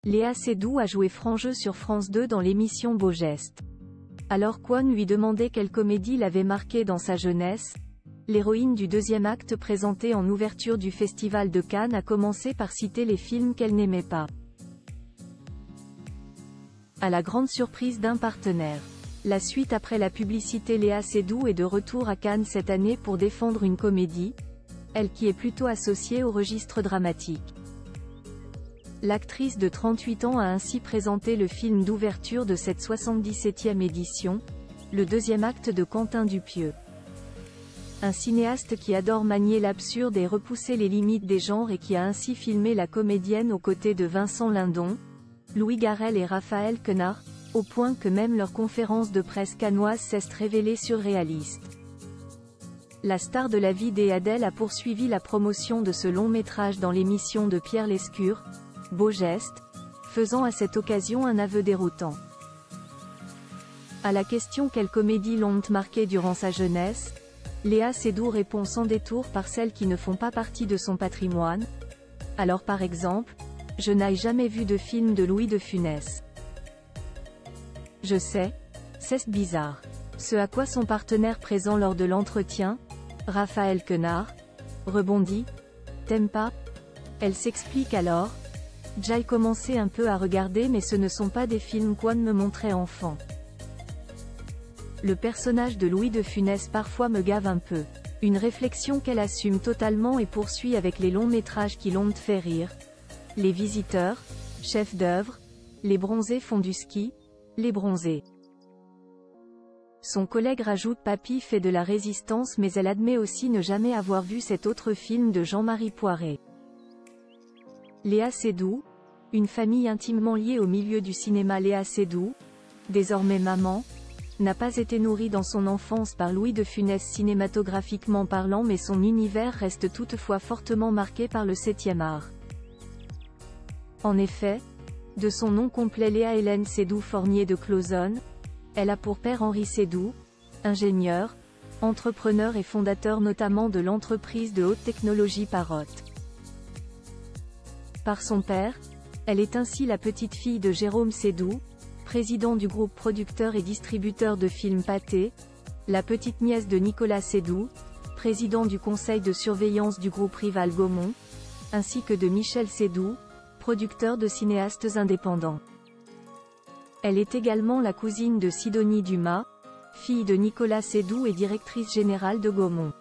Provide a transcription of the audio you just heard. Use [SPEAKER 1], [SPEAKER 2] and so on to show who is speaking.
[SPEAKER 1] Léa Seydoux a joué franc jeu sur France 2 dans l'émission Beau Geste. Alors Kwon lui demandait quelle comédie l'avait marqué dans sa jeunesse, l'héroïne du deuxième acte présenté en ouverture du Festival de Cannes a commencé par citer les films qu'elle n'aimait pas. À la grande surprise d'un partenaire. La suite après la publicité, Léa Seydoux est de retour à Cannes cette année pour défendre une comédie, elle qui est plutôt associée au registre dramatique. L'actrice de 38 ans a ainsi présenté le film d'ouverture de cette 77e édition, le deuxième acte de Quentin Dupieux. Un cinéaste qui adore manier l'absurde et repousser les limites des genres et qui a ainsi filmé la comédienne aux côtés de Vincent Lindon, Louis Garrel et Raphaël Quenard, au point que même leur conférence de presse cannoise s'est révélée surréaliste. La star de la vie et Adèle a poursuivi la promotion de ce long métrage dans l'émission de Pierre Lescure, Beau Geste, faisant à cette occasion un aveu déroutant. À la question quelle comédie l'ont marqué durant sa jeunesse, Léa Seydoux répond sans détour par celles qui ne font pas partie de son patrimoine. Alors par exemple, je n'ai jamais vu de film de Louis de Funès. Je sais, c'est bizarre. Ce à quoi son partenaire présent lors de l'entretien, Raphaël Quenard, rebondit, t'aimes pas? Elle s'explique alors, j'ai commencé un peu à regarder mais ce ne sont pas des films qu'on me montrait enfant. Le personnage de Louis de Funès parfois me gave un peu. Une réflexion qu'elle assume totalement et poursuit avec les longs métrages qui l'ont fait rire. Les Visiteurs, Chef d'œuvre, Les Bronzés font du ski, Les Bronzés. Son collègue rajoute Papy fait de la résistance mais elle admet aussi ne jamais avoir vu cet autre film de Jean-Marie Poiret. Léa Seydoux, une famille intimement liée au milieu du cinéma. Léa Seydoux, désormais maman, n'a pas été nourrie dans son enfance par Louis de Funès cinématographiquement parlant mais son univers reste toutefois fortement marqué par le 7e art. En effet, de son nom complet Léa Hélène Seydoux Fournier de Clauzonne, elle a pour père Henri Seydoux, ingénieur, entrepreneur et fondateur notamment de l'entreprise de haute technologie Parrot. Par son père, elle est ainsi la petite-fille de Jérôme Seydoux, président du groupe producteur et distributeur de films Pathé, la petite-nièce de Nicolas Seydoux, président du conseil de surveillance du groupe rival Gaumont, ainsi que de Michel Seydoux, producteur de cinéastes indépendants. Elle est également la cousine de Sidonie Dumas, fille de Nicolas Seydoux et directrice générale de Gaumont.